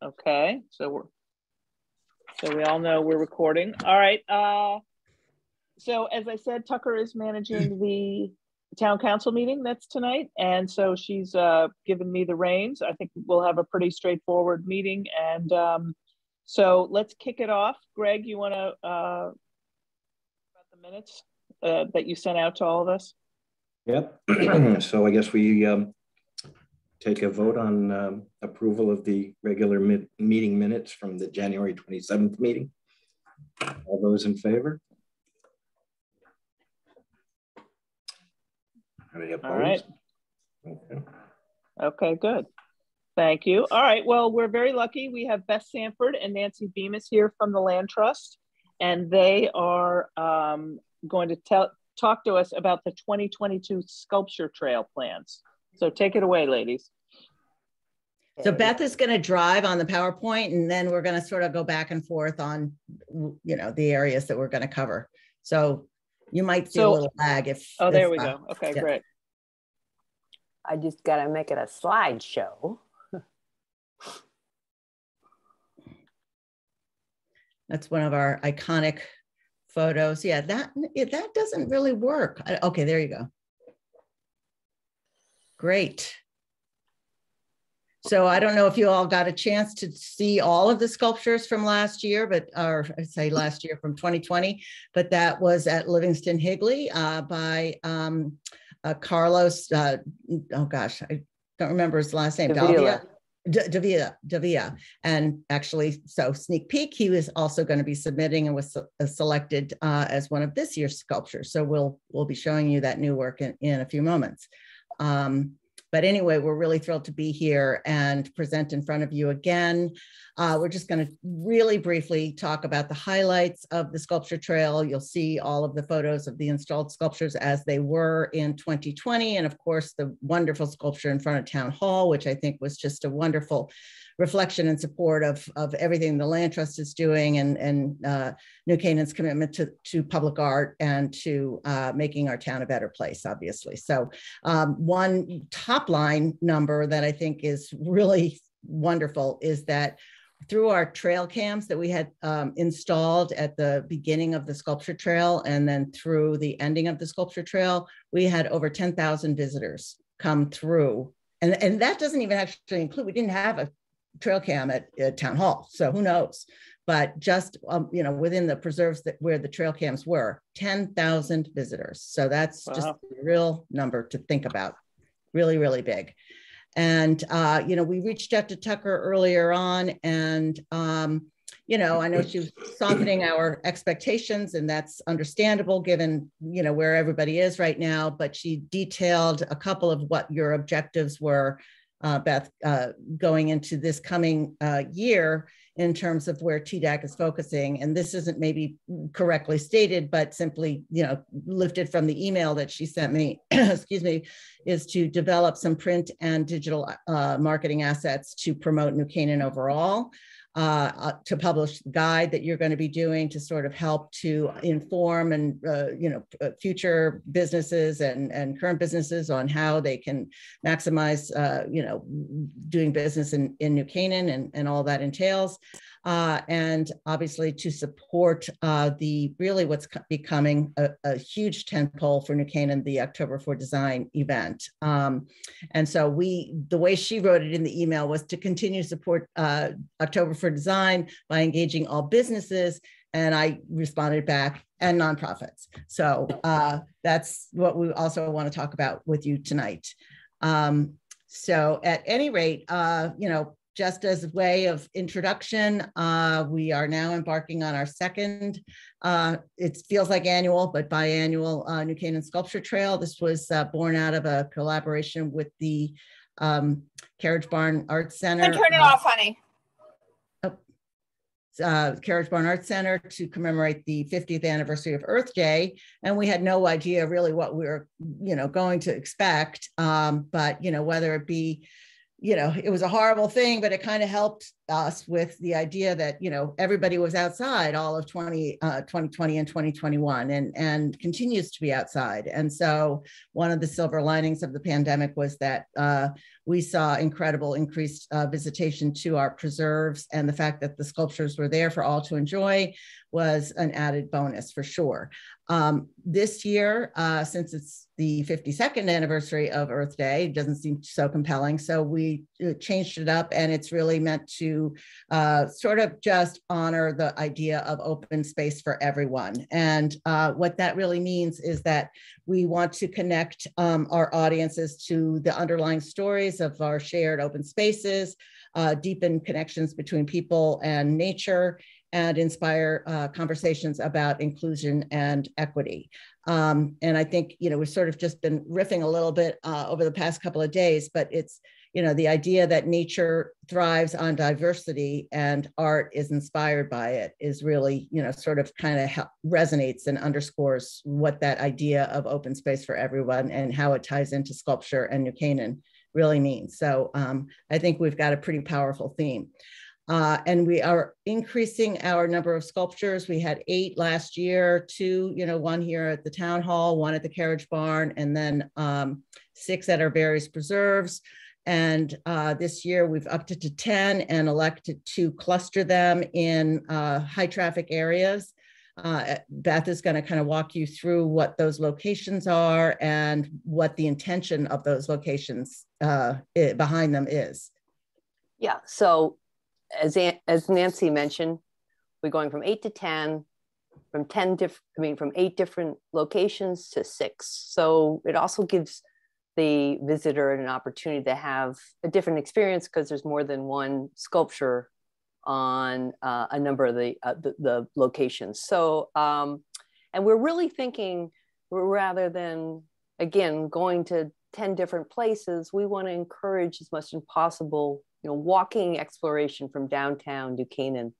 Okay, so we all know we're recording. All right. So as I said, Tucker is managing the town council meeting that's tonight, and so she's given me the reins. I think we'll have a pretty straightforward meeting, and so let's kick it off. Greg, you want to about the minutes that you sent out to all of us? Yep. So I guess we take a vote on approval of the regular meeting minutes from the January 27th meeting. All those in favor? Any opposed? All right. Okay. Okay, good. Thank you. All right. Well, we're very lucky. We have Beth Sanford and Nancy Bemis here from the Land Trust, and they are going to talk to us about the 2022 sculpture trail plans. So take it away, ladies. So Beth is going to drive on the PowerPoint, and then we're going to sort of go back and forth on, you know, the areas that we're going to cover. So you might see a little lag if. Oh, there we go. Okay, yeah. Great. I just got to make it a slideshow. That's one of our iconic photos. Yeah, that doesn't really work. Okay, there you go. Great. So I don't know if you all got a chance to see all of the sculptures from last year, or I'd say last year from 2020, but that was at Livingston Higley by Carlos, oh gosh, I don't remember his last name. Davia. And actually, so sneak peek, he was also going to be submitting and was selected as one of this year's sculptures. So we'll be showing you that new work in a few moments. But anyway, we're really thrilled to be here and present in front of you again. We're just going to really briefly talk about the highlights of the sculpture trail. You'll see all of the photos of the installed sculptures as they were in 2020. And of course, the wonderful sculpture in front of Town Hall, which I think was just a wonderful reflection and support of everything the Land Trust is doing and New Canaan's commitment to public art and to making our town a better place, obviously. So one top line number that I think is really wonderful is that through our trail cams that we had installed at the beginning of the sculpture trail and then through the ending of the sculpture trail, we had over 10,000 visitors come through. And that doesn't even actually include, we didn't have a trail cam at Town Hall, so who knows? But just you know, within the preserves where the trail cams were, 10,000 visitors. So that's just a real number to think about. Really, really big. And you know, we reached out to Tucker earlier on, and you know, I know she was softening our expectations, and that's understandable given, you know, where everybody is right now. But she detailed a couple of what your objectives were, Beth, going into this coming year in terms of where TDAC is focusing. And this isn't maybe correctly stated, but simply, you know, lifted from the email that she sent me, excuse me, is to develop some print and digital marketing assets to promote New Canaan overall. To publish the guide that you're going to be doing to sort of help to inform and you know, future businesses and current businesses on how they can maximize you know, doing business in New Canaan and all that entails. And obviously to support the really what's becoming a huge tentpole for New Canaan, the October for Design event. And so the way she wrote it in the email was to continue to support October for Design by engaging all businesses. And I responded back, and nonprofits. So that's what we also want to talk about with you tonight. So at any rate, you know, just as a way of introduction, we are now embarking on our second, it feels like annual, but biannual New Canaan Sculpture Trail. This was born out of a collaboration with the Carriage Barn Arts Center. Turn it off, honey. Carriage Barn Arts Center to commemorate the 50th anniversary of Earth Day. And we had no idea really what we were, you know, going to expect. But, you know, whether it be, you know, it was a horrible thing, but it kind of helped us with the idea that, you know, everybody was outside all of 2020 and 2021 and continues to be outside. And so one of the silver linings of the pandemic was that we saw incredible increased visitation to our preserves, and the fact that the sculptures were there for all to enjoy was an added bonus for sure. This year, since it's the 52nd anniversary of Earth Day, it doesn't seem so compelling. So we changed it up, and it's really meant to sort of just honor the idea of open space for everyone. And what that really means is that we want to connect our audiences to the underlying stories of our shared open spaces, deepen connections between people and nature, and inspire conversations about inclusion and equity. And I think, you know, we've sort of just been riffing a little bit over the past couple of days, but it's, you know, the idea that nature thrives on diversity and art is inspired by it is really, you know, sort of kind of resonates and underscores what that idea of open space for everyone and how it ties into sculpture and New Canaan really means. So I think we've got a pretty powerful theme. And we are increasing our number of sculptures. We had 8 last year, 2, you know, 1 here at the town hall, 1 at the carriage barn, and then 6 at our various preserves. And this year we've upped it to 10 and elected to cluster them in high traffic areas. Beth is going to kind of walk you through what those locations are and what the intention of those locations behind them is. Yeah, so as Nancy mentioned, we're going from 8 to 10, from 8 different locations to 6. So it also gives the visitor an opportunity to have a different experience because there's more than one sculpture on a number of the locations. So, and we're really thinking, rather than, again, going to 10 different places, we want to encourage as much as possible, you know, walking exploration from downtown to Canaan.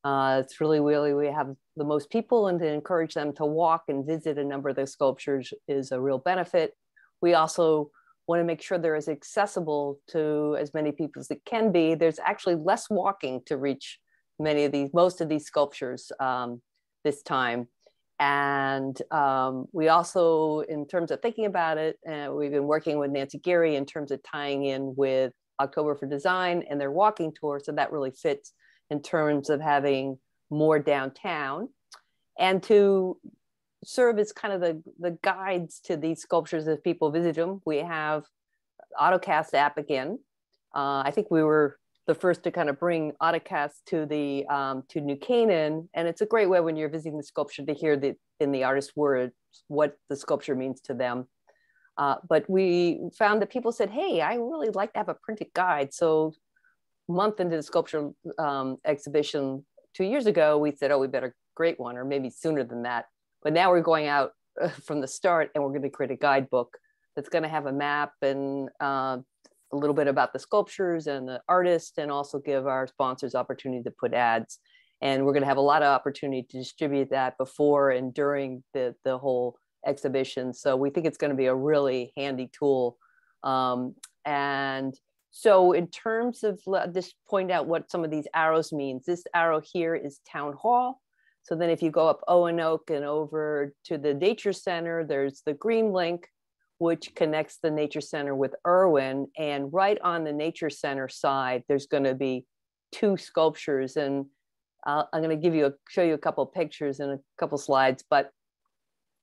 It's really, we have the most people, and to encourage them to walk and visit a number of the sculptures is a real benefit. We also want to make sure they're as accessible to as many people as it can be. There's actually less walking to reach most of these sculptures this time. And we also, in terms of thinking about it, we've been working with Nancy Geary in terms of tying in with October for Design and their walking tour. So that really fits in terms of having more downtown, and to serve as kind of the guides to these sculptures as people visit them. We have AutoCast app again. I think we were the first to kind of bring AutoCast to the to New Canaan, and it's a great way when you're visiting the sculpture to hear in the artist's words what the sculpture means to them. But we found that people said, "Hey, I really like to have a printed guide." So, a month into the sculpture exhibition 2 years ago, we said, "Oh, we better create one," or maybe sooner than that. But now we're going out from the start, and we're going to create a guidebook that's going to have a map and a little bit about the sculptures and the artist, and also give our sponsors opportunity to put ads. And we're going to have a lot of opportunity to distribute that before and during the whole exhibition. So we think it's going to be a really handy tool. And so in terms of, just point out what some of these arrows means. This arrow here is Town Hall. So then if you go up Owen-Oak and over to the Nature Center, there's the green link, which connects the Nature Center with Irwin. And right on the Nature Center side, there's going to be 2 sculptures. And I'm going to show you a couple of pictures and a couple slides. But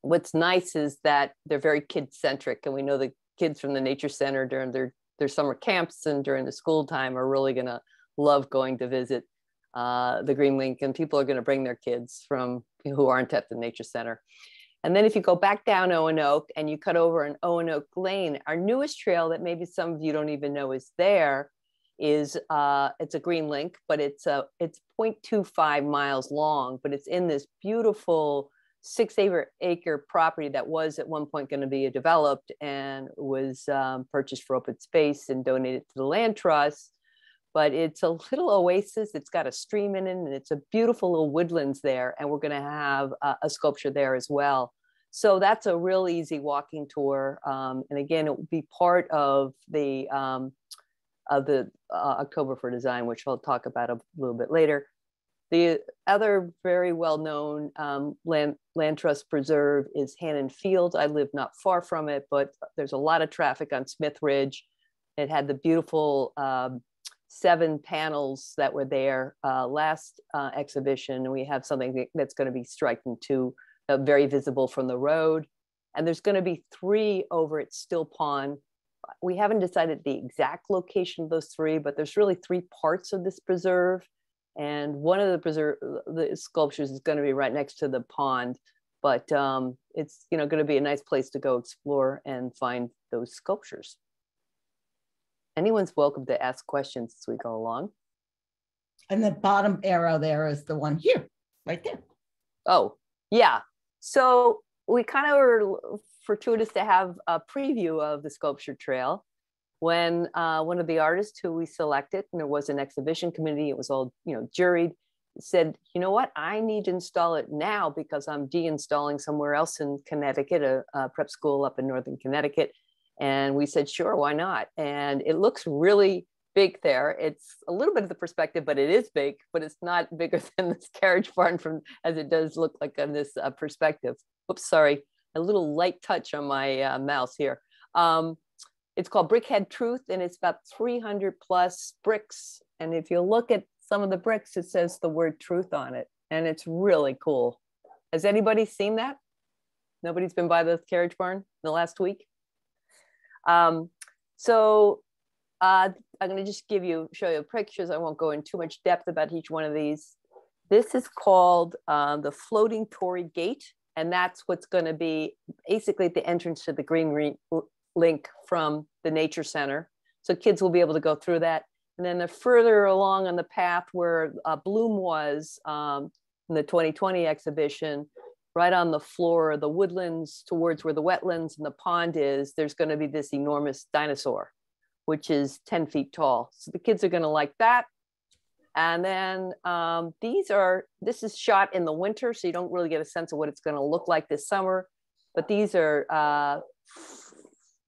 what's nice is that they're very kid-centric. And we know the kids from the Nature Center during their summer camps and during the school time are really going to love going to visit the Green Link, and people are going to bring their kids from who aren't at the Nature Center. And then if you go back down Owen-Oak and you cut over an Owen-Oak Lane, our newest trail that maybe some of you don't even know is there is it's a Green Link, but it's 0.25 miles long, but it's in this beautiful 6-acre property that was at one point going to be developed and was purchased for open space and donated to the Land Trust. But it's a little oasis. It's got a stream in it, and it's a beautiful little woodlands there. And we're going to have a sculpture there as well. So that's a real easy walking tour. And again, it will be part of the the October for Design, which I'll talk about a little bit later. The other very well-known land trust preserve is Hannan Field. I live not far from it, but there's a lot of traffic on Smith Ridge. It had the beautiful 7 panels that were there last exhibition, and we have something that's going to be striking too, very visible from the road. And there's going to be 3 over at Still Pond. We haven't decided the exact location of those 3, but there's really 3 parts of this preserve. And one of the sculptures is going to be right next to the pond, but it's going to be a nice place to go explore and find those sculptures. Anyone's welcome to ask questions as we go along. And the bottom arrow there is the one here, right there. Oh, yeah. So we kind of were fortuitous to have a preview of the sculpture trail when one of the artists who we selected, and there was an exhibition committee, it was all, juried, said, you know what, I need to install it now because I'm de-installing somewhere else in Connecticut, a prep school up in Northern Connecticut. And we said, sure, why not? And it looks really big there. It's a little bit of the perspective, but it is big, but it's not bigger than this carriage barn as it does look like on this perspective. Oops, sorry, a little light touch on my mouse here. It's called Brickhead Truth, and it's about 300 plus bricks. And if you look at some of the bricks, it says the word truth on it. And it's really cool. Has anybody seen that? Nobody's been by the carriage barn in the last week? I'm going to just show you pictures. I won't go in too much depth about each one of these. This is called the floating Tory gate. And that's what's going to be basically at the entrance to the green link from the Nature Center. So kids will be able to go through that. And then further along on the path where Bloom was in the 2020 exhibition, right on the floor of the woodlands towards where the wetlands and the pond is, there's going to be this enormous dinosaur, which is 10 feet tall. So the kids are going to like that. And then this is shot in the winter, so you don't really get a sense of what it's going to look like this summer. But these are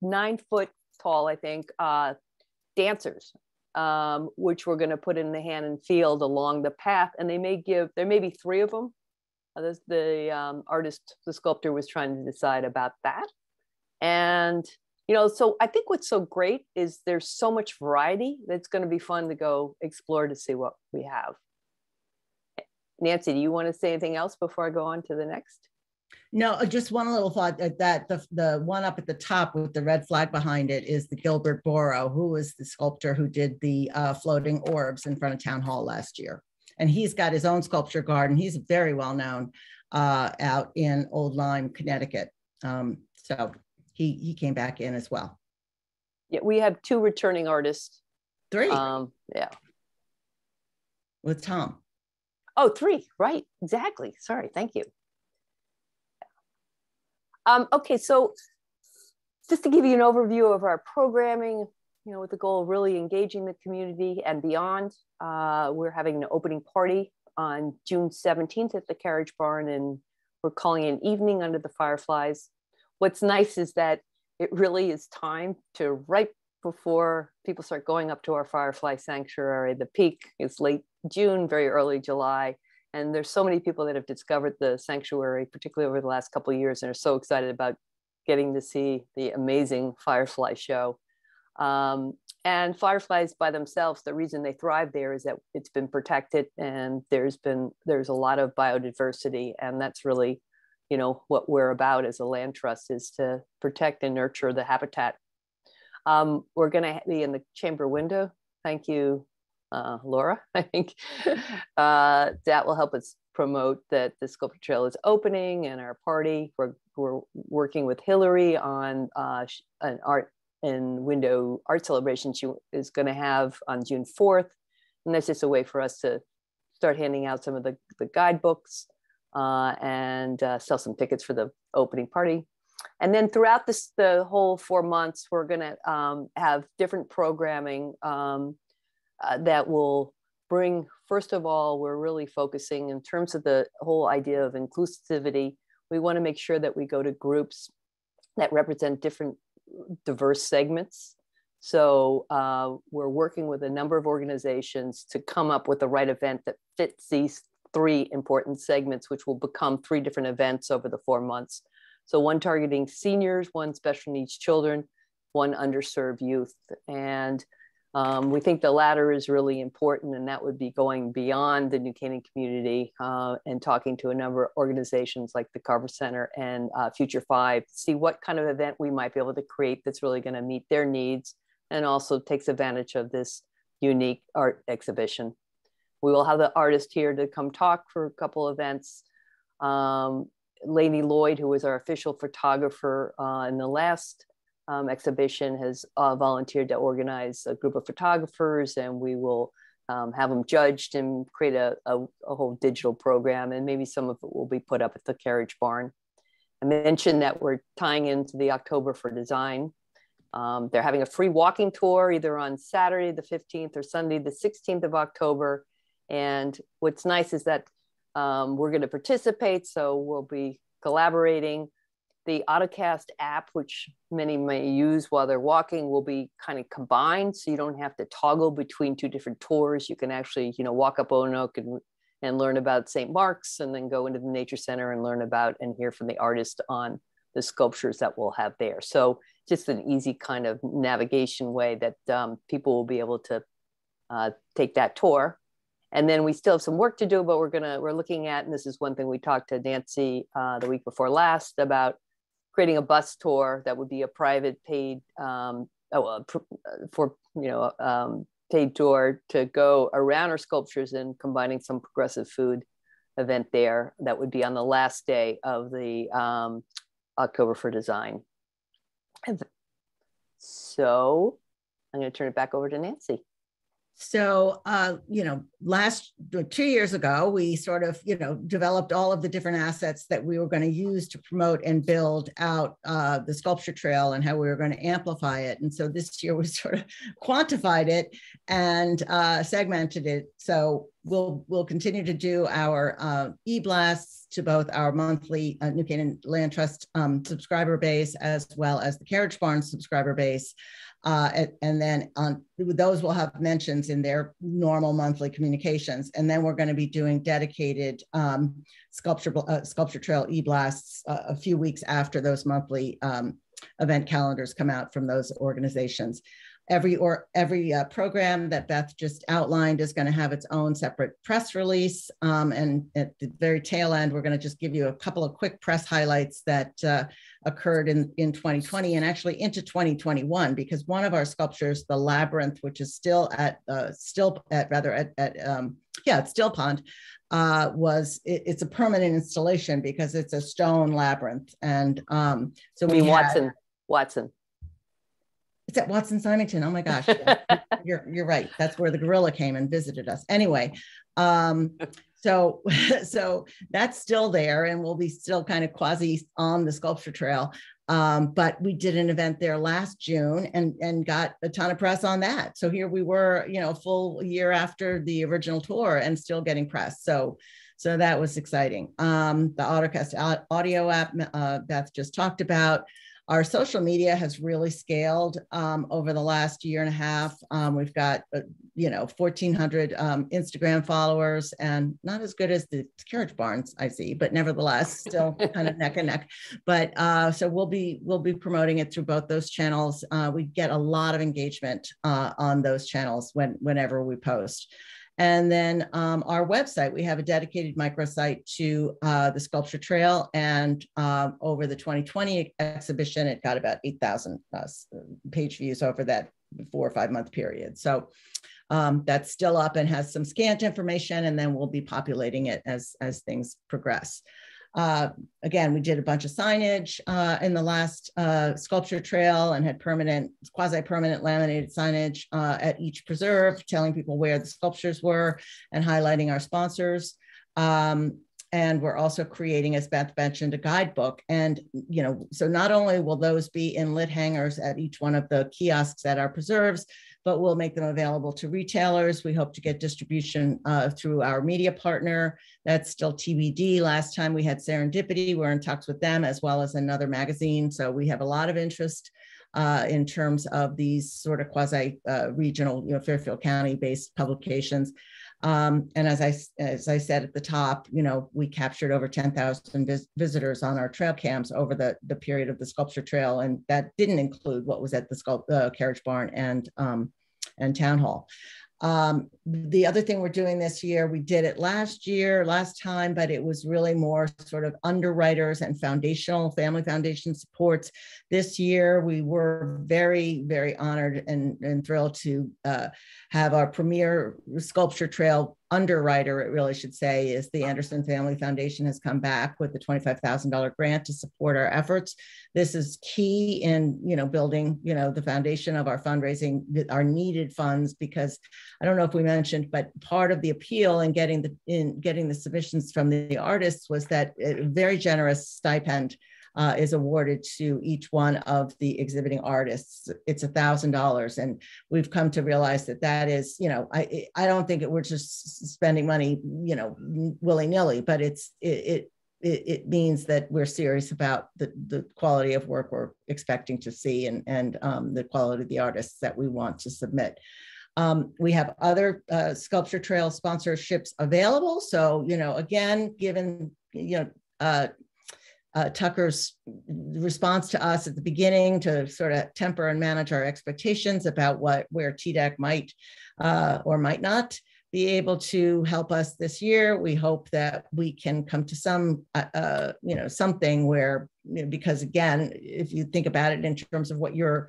9 foot tall, I think, dancers, which we're going to put in the Hannan Field along the path. And there may be 3 of them. The artist, the sculptor was trying to decide about that. And, so I think what's so great is there's so much variety that's going to be fun to go explore to see what we have. Nancy, do you want to say anything else before I go on to the next? No, just one little thought that the one up at the top with the red flag behind it is the Gilbert Borrow, who was the sculptor who did the floating orbs in front of Town Hall last year. And he's got his own sculpture garden. He's very well known out in Old Lyme, Connecticut. So he came back in as well. Yeah, we have 2 returning artists. 3. Yeah. With Tom. Oh, 3, right, exactly. Sorry, thank you. Okay, so just to give you an overview of our programming, with the goal of really engaging the community and beyond, we're having an opening party on June 17th at the Carriage Barn, and we're calling it an evening under the fireflies. What's nice is that it really is time to, right before people start going up to our firefly sanctuary. The peak is late June, very early July. And there's so many people that have discovered the sanctuary, particularly over the last couple of years, and are so excited about getting to see the amazing firefly show. And fireflies by themselves, the reason they thrive there is that it's been protected, and there's a lot of biodiversity, and that's really, what we're about as a land trust, is to protect and nurture the habitat. We're going to be in the chamber window. Thank you, Laura. I think that will help us promote that the sculpture trail is opening and our party. We're working with Hillary on an art and window art celebration she is going to have on June 4th. And that's just a way for us to start handing out some of the guidebooks and sell some tickets for the opening party. And then throughout the whole 4 months, we're going to have different programming that will bring, first of all, we're really focusing in terms of the whole idea of inclusivity. We want to make sure that we go to groups that represent different diverse segments. So we're working with a number of organizations to come up with the right event that fits these 3 important segments, which will become 3 different events over the 4 months. So one targeting seniors, one special needs children, one underserved youth. And we think the latter is really important, and that would be going beyond the New Canaan community and talking to a number of organizations like the Carver Center and Future 5 to see what kind of event we might be able to create that's really going to meet their needs and also takes advantage of this unique art exhibition. We will have the artist here to come talk for a couple events. Lainey Lloyd, who was our official photographer in the last exhibition, has volunteered to organize a group of photographers, and we will have them judged and create a whole digital program, and maybe some of it will be put up at the Carriage Barn. I mentioned that we're tying into the October for Design. They're having a free walking tour either on Saturday the 15th or Sunday the 16th of October. And what's nice is that we're going to participate, so we'll be collaborating. The AutoCast app, which many may use while they're walking, will be kind of combined, so you don't have to toggle between 2 different tours. You can actually, walk up Onoke and learn about St. Mark's, and then go into the Nature Center and learn about and hear from the artist on the sculptures that we'll have there. So just an easy kind of navigation way that people will be able to take that tour. And then we still have some work to do, but we're looking at, and this is one thing we talked to Nancy the week before last about, creating a bus tour that would be a private paid paid tour to go around our sculptures and combining some progressive food event there. That would be on the last day of the October for Design. So I'm going to turn it back over to Nancy. So, 2 years ago, we sort of, developed all of the different assets that we were going to use to promote and build out the sculpture trail and how we were going to amplify it. And so this year we sort of quantified it and segmented it. So we'll continue to do our e-blasts to both our monthly New Canaan Land Trust subscriber base, as well as the Carriage Barn subscriber base. And then those will have mentions in their normal monthly communications. And then we're going to be doing dedicated sculpture trail e-blasts a few weeks after those monthly event calendars come out from those organizations. Every program that Beth just outlined is going to have its own separate press release. And at the very tail end, we're going to just give you a couple of quick press highlights that occurred in 2020 and actually into 2021, because one of our sculptures, the Labyrinth, which is still at Still Pond, it's a permanent installation because it's a stone labyrinth. And so we Watson. It's at Watson Symington. Oh my gosh. You're right. That's where the gorilla came and visited us. Anyway, so that's still there and we'll be still kind of quasi on the sculpture trail. But we did an event there last June and got a ton of press on that. So here we were, a full year after the original tour and still getting press. So that was exciting. The AutoCast audio app Beth just talked about. Our social media has really scaled over the last year and a half. We've got, 1,400 Instagram followers, and not as good as the Carriage Barns I see, but nevertheless, still kind of neck and neck. But so we'll be promoting it through both those channels. We get a lot of engagement on those channels whenever we post. And then our website, we have a dedicated microsite to the sculpture trail. And over the 2020 exhibition, it got about 8,000 page views over that 4 or 5 month period. So that's still up and has some scant information, and then we'll be populating it as things progress. Again, we did a bunch of signage in the last sculpture trail and had quasi-permanent laminated signage at each preserve, telling people where the sculptures were and highlighting our sponsors. And we're also creating, as Beth mentioned, a guidebook. And, so not only will those be in lit hangers at each one of the kiosks at our preserves, but we'll make them available to retailers. We hope to get distribution through our media partner. That's still TBD. Last time we had Serendipity. We're in talks with them, as well as another magazine. So we have a lot of interest in terms of these sort of quasi regional, Fairfield County based publications. And as I said at the top, we captured over 10,000 visitors on our trail cams over the period of the sculpture trail, and that didn't include what was at the Carriage Barn and Town Hall. The other thing we're doing this year, we did it last time, but it was really more sort of underwriters and family foundation supports. This year, we were very, very honored and thrilled to have our premier sculpture trail underwriter, it really should say, is the Anderson Family Foundation has come back with a $25,000 grant to support our efforts. This is key in, building, the foundation of our fundraising, our needed funds, because I don't know if we mentioned, but part of the appeal in getting the submissions from the artists was that a very generous stipend is awarded to each one of the exhibiting artists. It's $1,000, and we've come to realize that is, I don't think we're just spending money, willy-nilly, but it means that we're serious about the quality of work we're expecting to see and the quality of the artists that we want to submit. We have other sculpture trail sponsorships available. So, again, given, Tucker's response to us at the beginning to sort of temper and manage our expectations about where TDAC might or might not be able to help us this year. We hope that we can come to some, something where, because again, if you think about it in terms of what your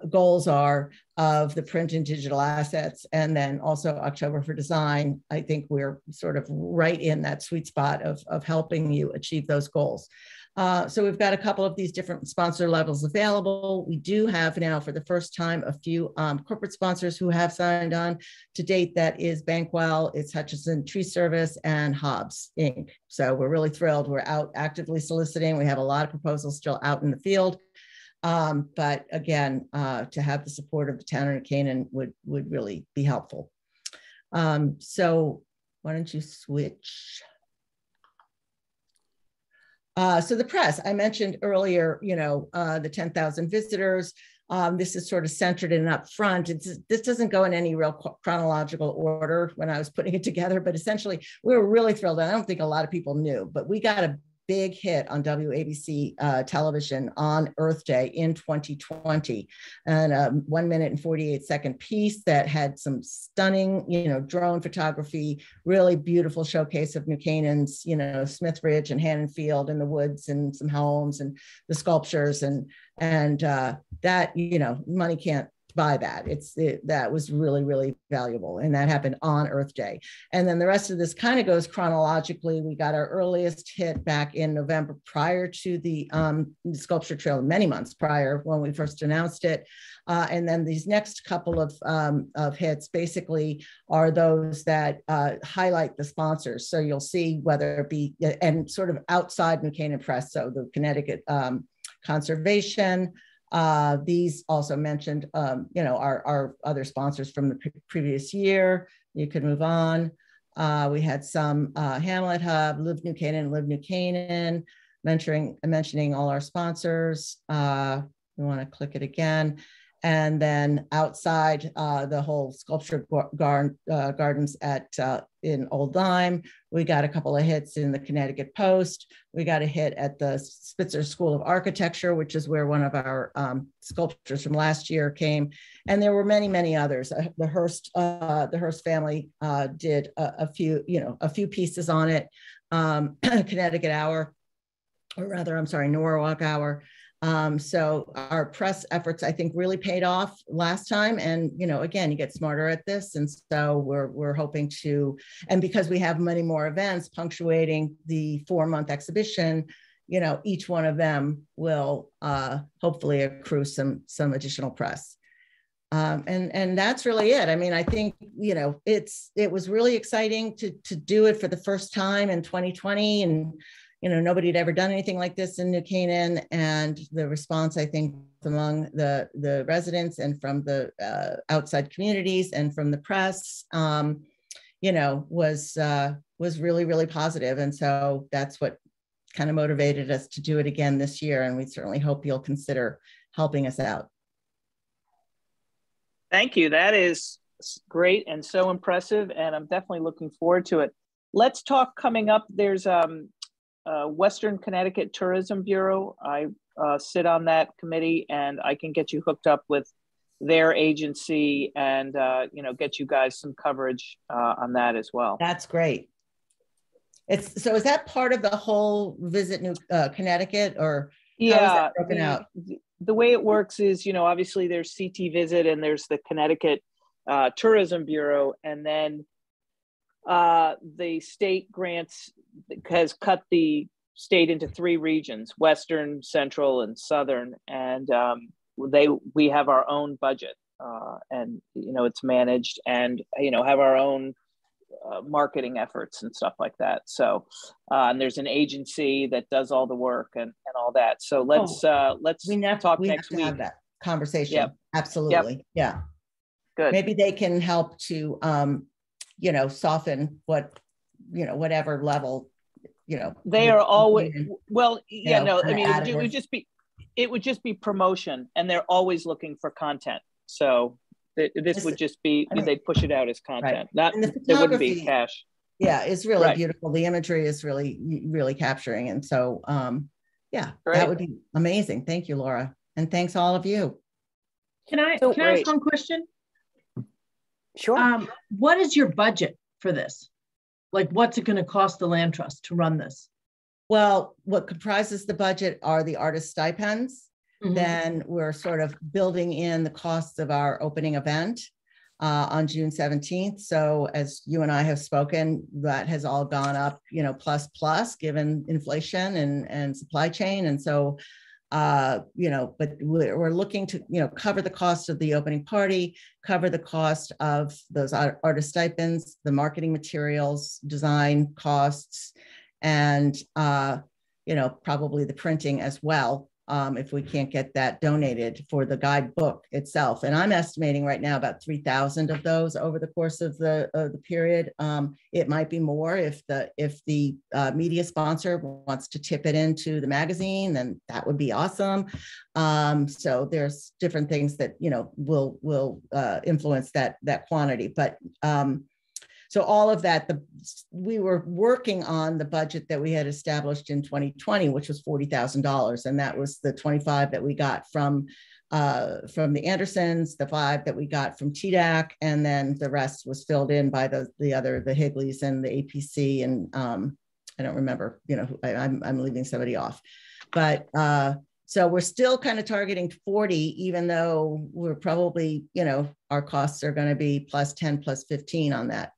goals are of the print and digital assets, and then also October for Design, I think we're sort of right in that sweet spot of helping you achieve those goals. So we've got a couple of these different sponsor levels available. We do have now, for the first time, a few corporate sponsors who have signed on to date. That is Bankwell, it's Hutchison Tree Service, and Hobbs Inc. So we're really thrilled. We're out actively soliciting. We have a lot of proposals still out in the field. But again, to have the support of the town of Canaan would really be helpful. So why don't you switch? So the press, I mentioned earlier, the 10,000 visitors. This is sort of centered and up front. This doesn't go in any real chronological order when I was putting it together, but essentially we were really thrilled. And I don't think a lot of people knew, but we got a big hit on WABC television on Earth Day in 2020, and a 1 minute and 48-second piece that had some stunning, drone photography, really beautiful showcase of New Canaan's, Smith Ridge and Hannan Field in the woods and some homes and the sculptures and that, money can't buy that. That was really, really valuable. And that happened on Earth Day. And then the rest of this kind of goes chronologically. We got our earliest hit back in November prior to the sculpture trail, many months prior when we first announced it. And then these next couple of hits basically are those that highlight the sponsors. So you'll see whether it be, and sort of outside New Canaan Press, so the Connecticut Conservation. These also mentioned, our other sponsors from the previous year. You could move on. We had some Hamlet Hub, Live New Canaan, mentioning all our sponsors. We want to click it again. And then outside the whole sculpture gardens in Old Lyme, we got a couple of hits in the Connecticut Post. We got a hit at the Spitzer School of Architecture, which is where one of our sculptures from last year came. And there were many, many others. The Hearst family did a few pieces on it. Connecticut Hour, or rather, I'm sorry, Norwalk Hour. So our press efforts, I think, really paid off last time. And, again, you get smarter at this. And so we're hoping to, and because we have many more events punctuating the 4-month exhibition, each one of them will hopefully accrue some additional press. And that's really it. I mean, I think, it was really exciting to do it for the first time in 2020. And nobody had ever done anything like this in New Canaan, and the response, I think, among the residents and from the outside communities and from the press, was really, really positive. And so that's what kind of motivated us to do it again this year. And we certainly hope you'll consider helping us out. Thank you. That is great and so impressive, and I'm definitely looking forward to it. Let's talk coming up. There's Western Connecticut Tourism Bureau. I sit on that committee, and I can get you hooked up with their agency and get you guys some coverage on that as well. That's great. So is that part of the whole Visit New Connecticut, or how is that broken out? The way it works is, obviously there's CT Visit and there's the Connecticut Tourism Bureau, and then the state has cut the state into 3 regions: Western, Central, and Southern, and we have our own budget, and it's managed, and have our own marketing efforts and stuff like that. So and there's an agency that does all the work and all that. So let's talk next week. Have that conversation. Yep. Absolutely. Yep. Yeah. Good. Maybe they can help to soften whatever level they are always it would just be promotion, and they're always looking for content. So this would just be, they push it out as content. Right. There wouldn't be cash. Yeah, it's really beautiful. The imagery is really, really capturing. And so, that would be amazing. Thank you, Laura. And thanks all of you. Can I ask one question? Sure. What is your budget for this? Like, what's it going to cost the Land Trust to run this? Well, what comprises the budget are the artist stipends. Mm-hmm. Then we're sort of building in the costs of our opening event on June 17th. So as you and I have spoken, that has all gone up, plus given inflation and supply chain. And so, but we're looking to, cover the cost of the opening party, cover the cost of those artist stipends, the marketing materials, design costs, and, probably the printing as well. If we can't get that donated for the guidebook itself. And I'm estimating right now about 3,000 of those over the course of the period. It might be more if the media sponsor wants to tip it into the magazine, then that would be awesome. So there's different things that, will influence that quantity. But so all of that, we were working on the budget that we had established in 2020, which was $40,000, and that was the 25 that we got from the Andersons, the 5 that we got from TDAC, and then the rest was filled in by the Higleys and the APC, and I don't remember, I'm leaving somebody off, but so we're still kind of targeting 40, even though we're probably, our costs are going to be plus 10, plus 15 on that.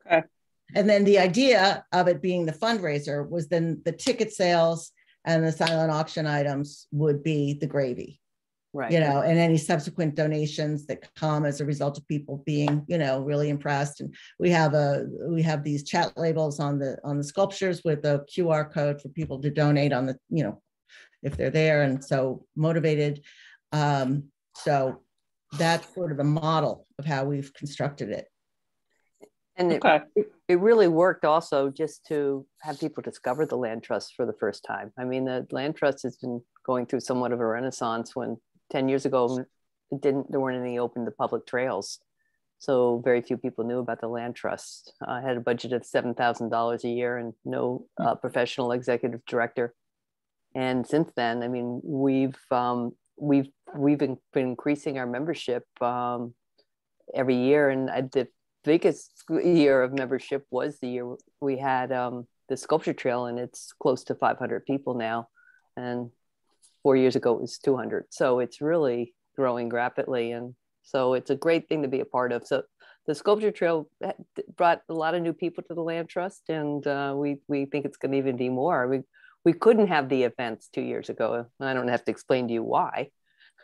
Okay. And then the idea of it being the fundraiser was then the ticket sales and the silent auction items would be the gravy, right? And any subsequent donations that come as a result of people being, really impressed. And we have these chat labels on the sculptures with a QR code for people to donate on the, if they're there and so motivated. So that's sort of the model of how we've constructed it. And it really worked also just to have people discover the Land Trust for the first time. I mean, the Land Trust has been going through somewhat of a renaissance. When 10 years ago, there weren't any open to public trails. So very few people knew about the Land Trust. I had a budget of $7,000 a year and no professional executive director. And since then, I mean, we've been increasing our membership every year. And the biggest year of membership was the year we had the sculpture trail, and it's close to 500 people now. And 4 years ago it was 200. So it's really growing rapidly. And so it's a great thing to be a part of. So the sculpture trail brought a lot of new people to the Land Trust, and we think it's going to even be more. We couldn't have the events 2 years ago. I don't have to explain to you why.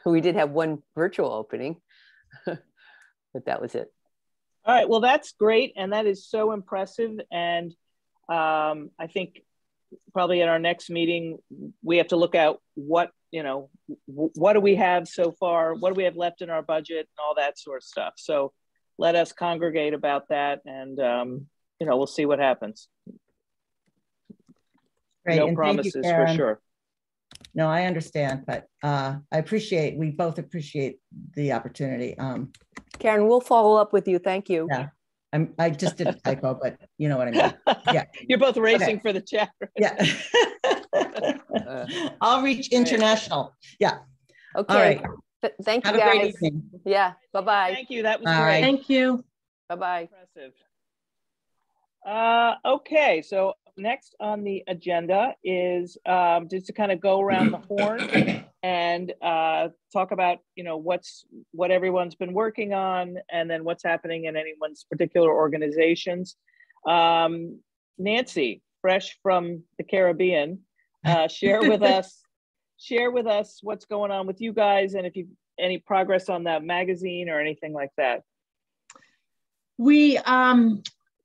We did have one virtual opening, but that was it. All right, well, that's great. And that is so impressive. And I think probably at our next meeting, we have to look at what do we have so far? What do we have left in our budget and all that sort of stuff. So let us congregate about that, and, we'll see what happens. Great. No and promises you, for sure. No, I understand, but we both appreciate the opportunity. Karen, we'll follow up with you. Thank you. Yeah, I just did a typo, but you know what I mean. Yeah. You're both racing Okay. for the chat. Right? Yeah. I'll reach international. Yeah. Okay. All right. Thank you, Have a great guys. evening. Yeah. Bye-bye. Thank you. That was Bye. great. Thank you. Bye-bye. Impressive. Okay, so next on the agenda is just to kind of go around the horn and talk about, you know, what everyone's been working on, and then what's happening in anyone's particular organizations. Nancy, fresh from the Caribbean, share with us what's going on with you guys, and if you any progress on that magazine or anything like that. We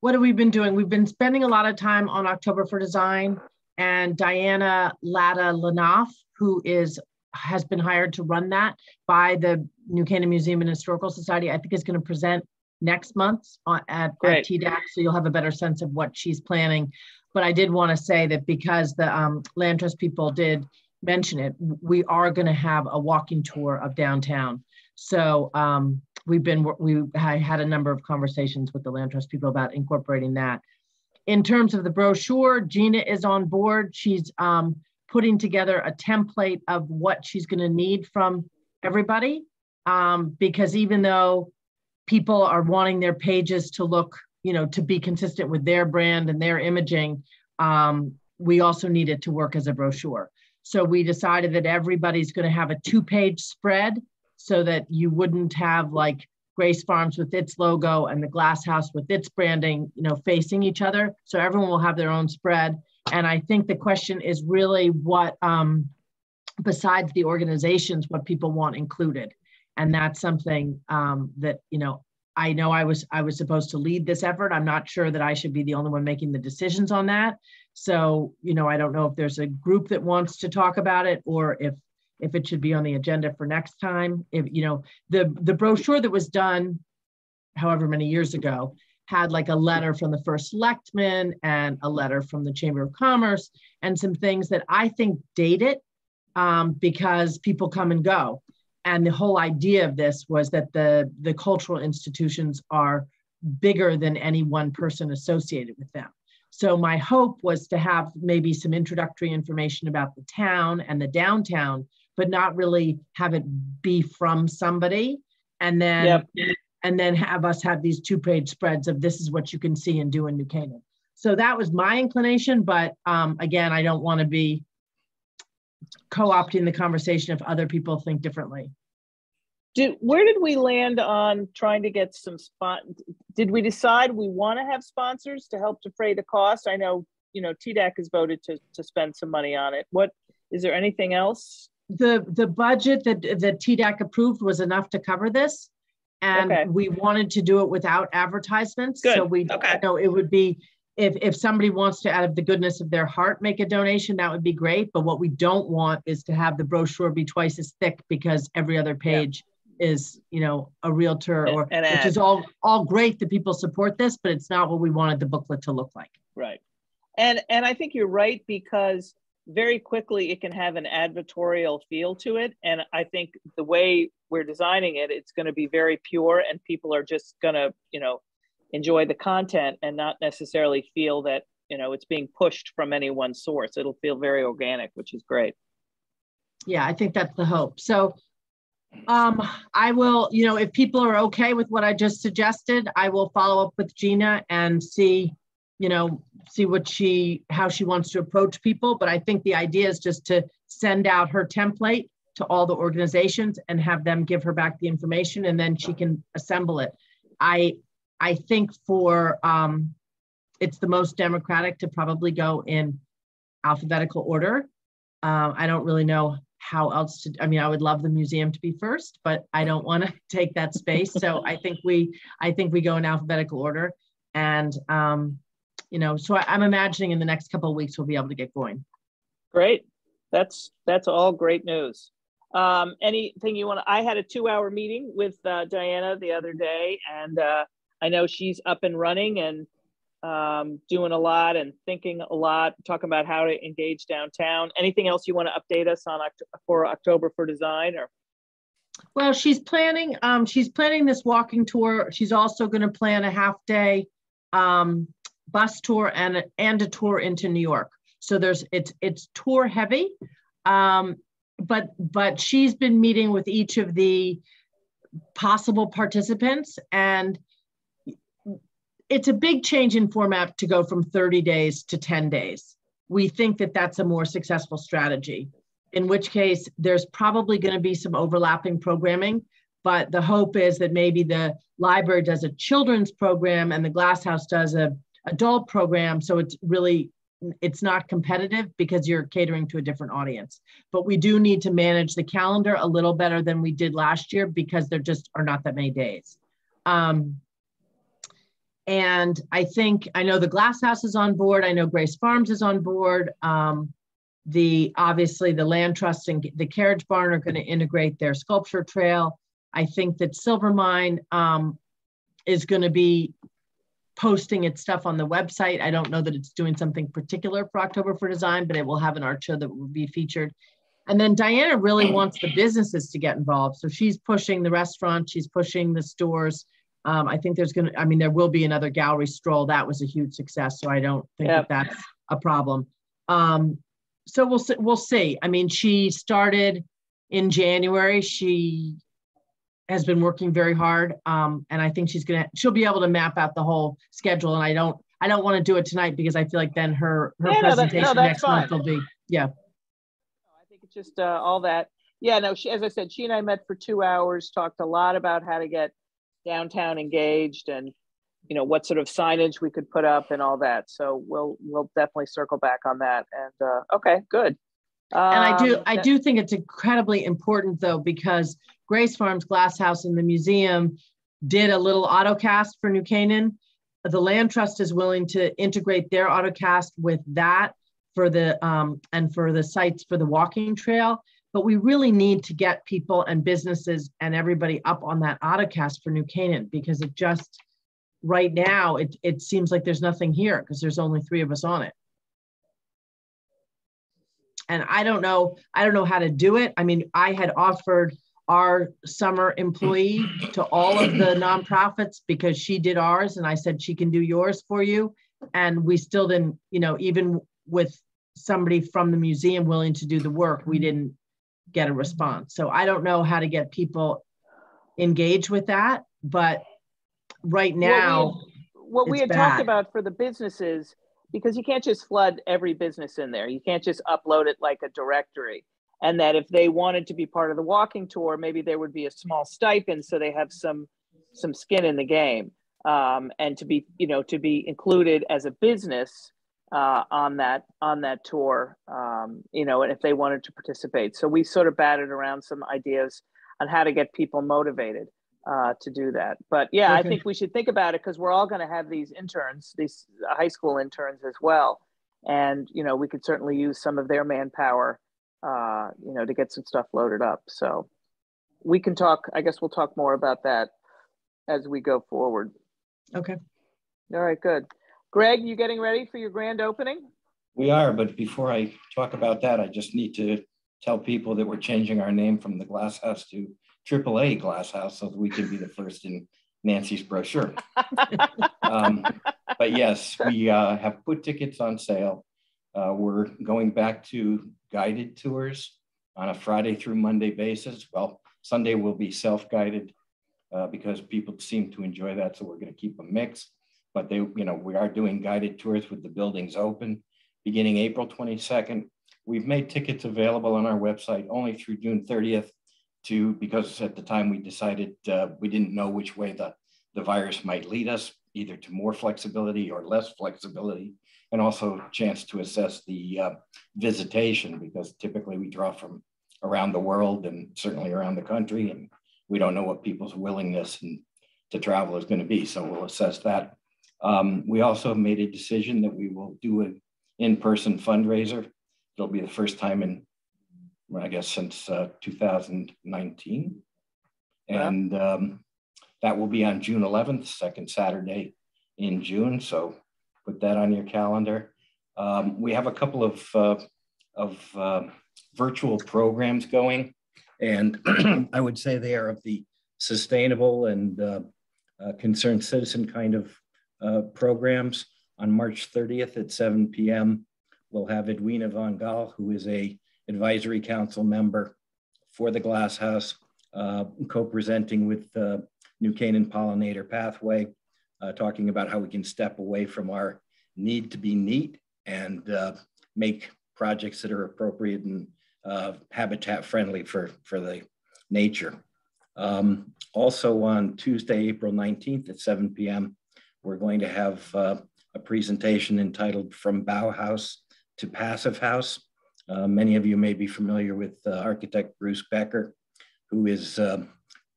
what have we been doing? We've been spending a lot of time on October for Design, and Diana Latta-Lanoff, who has been hired to run that by the New Canaan Museum and Historical Society, I think is going to present next month at TDAC, so you'll have a better sense of what she's planning. But I did want to say that because the Land Trust people did mention it, we are going to have a walking tour of downtown. So we had a number of conversations with the Land Trust people about incorporating that. In terms of the brochure, Gina is on board. She's putting together a template of what she's going to need from everybody, because even though people are wanting their pages to look, you know, to be consistent with their brand and their imaging, we also need it to work as a brochure. So we decided that everybody's going to have a 2-page spread, so that you wouldn't have like Grace Farms with its logo and the Glass House with its branding, you know, facing each other. So everyone will have their own spread. And I think the question is really what, besides the organizations, what people want included. And that's something that, you know I was supposed to lead this effort. I'm not sure that I should be the only one making the decisions on that. So, you know, I don't know if there's a group that wants to talk about it, or if it should be on the agenda for next time. If, you know, the brochure that was done however many years ago had like a letter from the first selectman and a letter from the Chamber of Commerce and some things that I think date it, because people come and go. And the whole idea of this was that the cultural institutions are bigger than any one person associated with them. So my hope was to have maybe some introductory information about the town and the downtown, but not really have it be from somebody. And then, and then have us have these 2-page spreads of this is what you can see and do in New Canaan. So that was my inclination, but again, I don't want to be co-opting the conversation if other people think differently. Where did we land on trying to get some did we decide we want to have sponsors to help defray the cost? I know, you know, TDAC has voted to spend some money on it. Is there anything else? The budget that TDAC approved was enough to cover this. And we wanted to do it without advertisements. Good. So we know it would be, if somebody wants to, out of the goodness of their heart, make a donation, that would be great. But what we don't want is to have the brochure be twice as thick because every other page is, you know, a realtor or which is all great that people support this, but it's not what we wanted the booklet to look like. Right. And I think you're right, because very quickly it can have an advertorial feel to it. And I think the way we're designing it, it's going to be very pure, and people are just going to, you know, enjoy the content and not necessarily feel that, you know, it's being pushed from any one source. It'll feel very organic, which is great. Yeah, I think that's the hope. So I will, you know, if people are okay with what I just suggested, I will follow up with Gina and see, you know, how she wants to approach people. But I think the idea is just to send out her template to all the organizations and have them give her back the information, and then she can assemble it. I think for, it's the most democratic to probably go in alphabetical order. I don't really know how else to, I mean, I would love the museum to be first, but I don't want to take that space. So I think we go in alphabetical order, and, you know, so I'm imagining in the next couple of weeks, we'll be able to get going. Great. That's all great news. Anything you want to, I had a 2-hour meeting with Diana the other day, and I know she's up and running, and doing a lot and thinking a lot, talking about how to engage downtown. Anything else you want to update us on for October for Design? Or well, she's planning this walking tour. She's also going to plan a half-day bus tour and a tour into New York. So it's tour heavy, but she's been meeting with each of the possible participants, and it's a big change in format to go from 30 days to 10 days. We think that that's a more successful strategy, in which case there's probably going to be some overlapping programming, but the hope is that maybe the library does a children's program and the Glass House does a adult program. So it's not competitive because you're catering to a different audience. But we do need to manage the calendar a little better than we did last year because there just are not that many days. And I know the Glass House is on board. I know Grace Farms is on board. Obviously the Land Trust and the Carriage Barn are going to integrate their sculpture trail. I think that Silvermine is going to be posting its stuff on the website. I don't know that it's doing something particular for October for Design, but it will have an art show that will be featured. And then Diana really wants the businesses to get involved. So she's pushing the restaurant, she's pushing the stores. I think there will be another gallery stroll. That was a huge success. So I don't think that that's a problem. So we'll see. I mean, she started in January. She has been working very hard. And I think she'll be able to map out the whole schedule. And I don't want to do it tonight because I feel like then her presentation next month will be, I think it's just all that. Yeah, no, as I said, she and I met for 2 hours, talked a lot about how to get downtown engaged and, what sort of signage we could put up and all that. So we'll definitely circle back on that. And okay, good. And I do think it's incredibly important though, because Grace Farms, Glass House, and the museum did a little AutoCast for New Canaan. The Land Trust is willing to integrate their AutoCast with that for the and for the sites for the walking trail. But we really need to get people and businesses and everybody up on that AutoCast for New Canaan, because it just right now it seems like there's nothing here because there's only 3 of us on it. And I don't know how to do it. I mean, I had offered our summer employee to all of the nonprofits because she did ours, and I said she can do yours for you. And we still didn't, even with somebody from the museum willing to do the work, we didn't get a response. So I don't know how to get people engaged with that, but right now, what we had talked about for the businesses, because you can't just flood every business in there. You can't just upload it like a directory. And that if they wanted to be part of the walking tour, maybe there would be a small stipend so they have some skin in the game, and to be included as a business on that tour, and if they wanted to participate. So we sort of batted around some ideas on how to get people motivated to do that. But yeah, okay. I think we should think about it because we're all going to have these interns, these high school interns as well. And, we could certainly use some of their manpower, to get some stuff loaded up. So we can talk, I guess we'll talk more about that as we go forward. Okay. All right, good. Greg, you getting ready for your grand opening? We are, but before I talk about that, I just need to tell people that we're changing our name from the Glass House to AAA Glass House so that we can be the first in Nancy's brochure. But yes, we have put tickets on sale. We're going back to guided tours on a Friday through Monday basis. Well, Sunday will be self-guided because people seem to enjoy that, so we're going to keep a mix. But we are doing guided tours with the buildings open beginning April 22nd. We've made tickets available on our website only through June 30th because at the time we decided we didn't know which way the virus might lead us, either to more flexibility or less flexibility, and also a chance to assess the visitation, because typically we draw from around the world and certainly around the country, and we don't know what people's willingness to travel is going to be, so we'll assess that. We also made a decision that we will do an in-person fundraiser. It'll be the first time in, I guess, since 2019. And that will be on June 11th, second Saturday in June. So put that on your calendar. We have a couple of virtual programs going, and I would say they are of the sustainable and concerned citizen kind of programs. On March 30th at 7 p.m., we'll have Edwina Von Gaal, who is a advisory council member for the Glass House, co-presenting with New Canaan Pollinator Pathway, talking about how we can step away from our need to be neat and make projects that are appropriate and habitat friendly for the nature. Also on Tuesday, April 19th at 7 p.m., we're going to have a presentation entitled From Bauhaus to Passivhaus. Many of you may be familiar with architect Bruce Becker, who is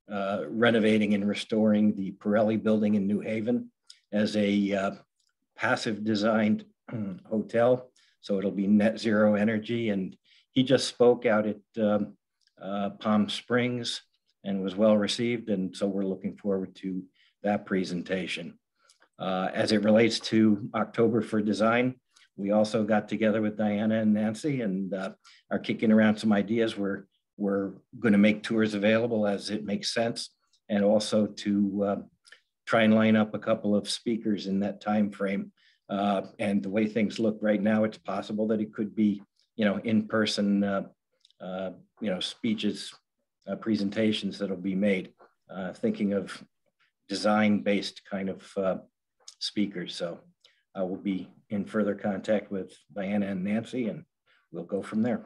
renovating and restoring the Pirelli building in New Haven as a passive designed hotel. So it'll be net zero energy. And he just spoke out at Palm Springs and was well received. And so we're looking forward to that presentation. As it relates to October for Design, we also got together with Diana and Nancy and are kicking around some ideas. We're going to make tours available as it makes sense, and also to try and line up a couple of speakers in that time frame. And the way things look right now, it's possible that it could be, in-person, speeches, presentations that'll be made, thinking of design-based kind of speakers. So I will be in further contact with Diana and Nancy, and we'll go from there.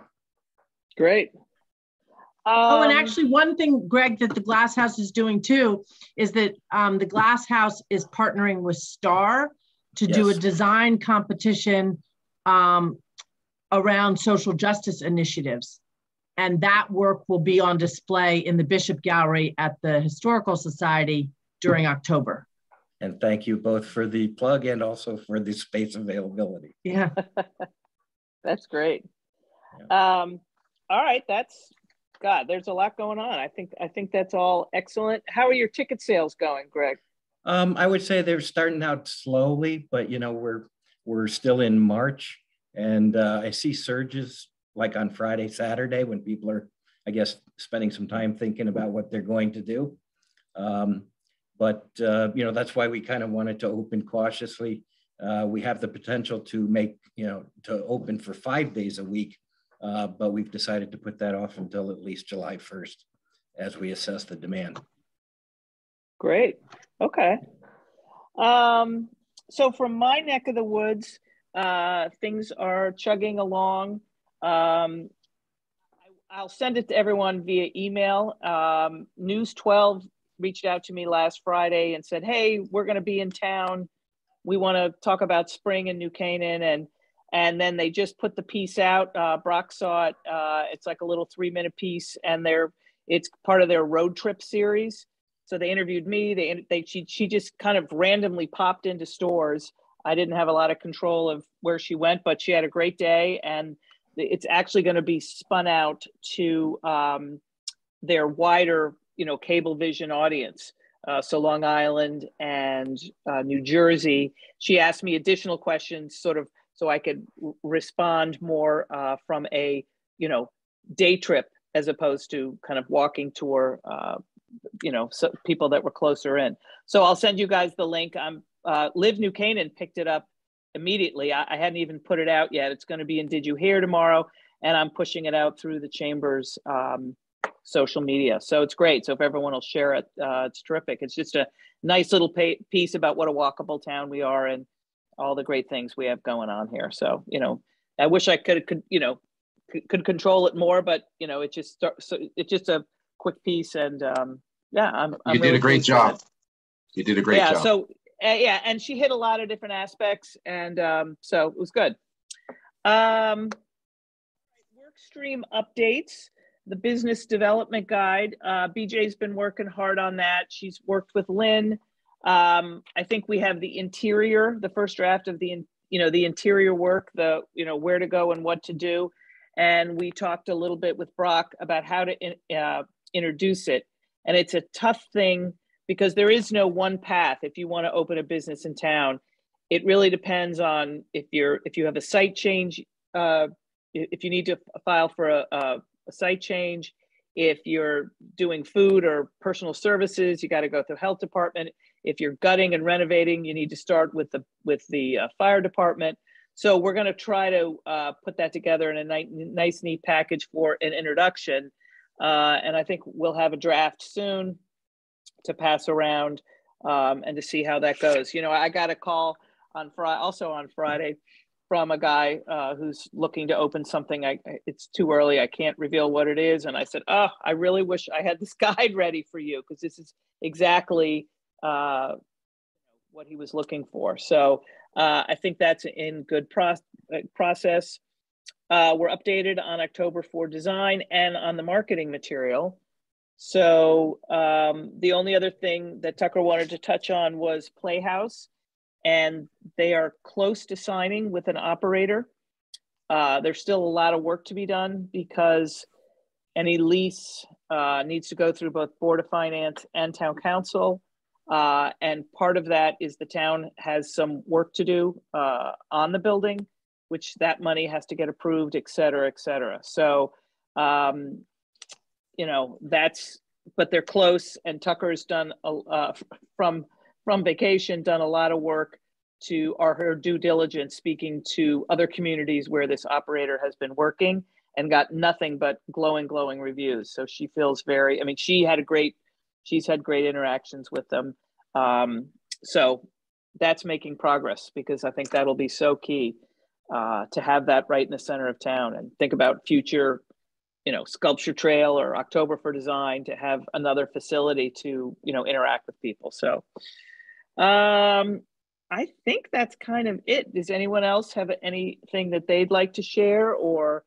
Great. And actually one thing, Greg, that the Glass House is doing too, is that the Glass House is partnering with STAR to do a design competition around social justice initiatives. And that work will be on display in the Bishop Gallery at the Historical Society during October. And thank you both for the plug and also for the space availability. Yeah. That's great. Yeah. All right, God, there's a lot going on. I think that's all excellent. How are your ticket sales going, Greg? I would say they're starting out slowly, but we're still in March, and I see surges like on Friday, Saturday, when people are, I guess, spending some time thinking about what they're going to do. But that's why we kind of wanted to open cautiously. We have the potential to make, to open for 5 days a week, but we've decided to put that off until at least July 1st as we assess the demand. Great. Okay. So from my neck of the woods, things are chugging along. I'll send it to everyone via email. News 12 reached out to me last Friday and said, hey, we're going to be in town. We want to talk about spring in New Canaan. And then they just put the piece out. Brock saw it. It's like a little 3-minute piece, and it's part of their road trip series. So they interviewed me. She just kind of randomly popped into stores. I didn't have a lot of control of where she went, but she had a great day. And it's actually going to be spun out to their wider, cable vision audience. So Long Island and New Jersey. She asked me additional questions, sort of, so I could respond more from a, day trip as opposed to kind of walking tour, so people that were closer in. So I'll send you guys the link. Live New Canaan picked it up immediately. I hadn't even put it out yet. It's going to be in Did You Hear tomorrow, and I'm pushing it out through the Chamber's social media. So it's great. So if everyone will share it, it's terrific. It's just a nice little piece about what a walkable town we are and all the great things we have going on here. So, I wish I could control it more, but it's just a quick piece. And you did a great job. You did a great job. So and she hit a lot of different aspects, and so it was good. Work stream updates. The business development guide. BJ's been working hard on that. She's worked with Lynn. I think we have the first draft of the interior work, where to go and what to do. And we talked a little bit with Brock about how to introduce it. And it's a tough thing because there is no one path if you want to open a business in town. it really depends on if you have a site change, if you need to file for a site change. If you're doing food or personal services, you got to go through health department. If you're gutting and renovating, you need to start with the fire department. So we're going to try to put that together in a nice, neat package for an introduction. And I think we'll have a draft soon to pass around and to see how that goes. You know, I got a call on Friday from a guy who's looking to open something. It's too early. I can't reveal what it is. And I said, oh, I really wish I had this guide ready for you, because this is exactly what he was looking for. So I think that's in good process. We're updated on October for design and on the marketing material. So the only other thing that Tucker wanted to touch on was Playhouse, and they are close to signing with an operator. There's still a lot of work to be done because any lease needs to go through both Board of Finance and Town Council. And part of that is the town has some work to do on the building, which that money has to get approved, et cetera, et cetera. So, you know, but they're close, and Tucker's done, from vacation, done a lot of work to her due diligence, speaking to other communities where this operator has been working, and got nothing but glowing reviews. So she feels very, I mean, she's had great interactions with them. So that's making progress, because I think that'll be so key to have that right in the center of town, and think about future, you know, sculpture trail or October for design, to have another facility to, you know, interact with people. So I think that's kind of it. Does anyone else have anything that they'd like to share, or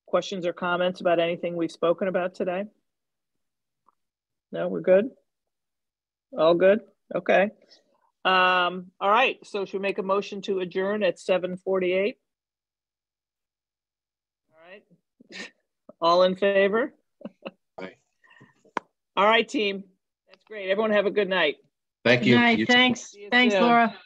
questions or comments about anything we've spoken about today? No, we're good. All good. Okay. All right. So should we make a motion to adjourn at 7:48? All right. All in favor? Aye. All right, team. That's great. Everyone have a good night. Thank you. Good night. Thanks. Thanks, Laura.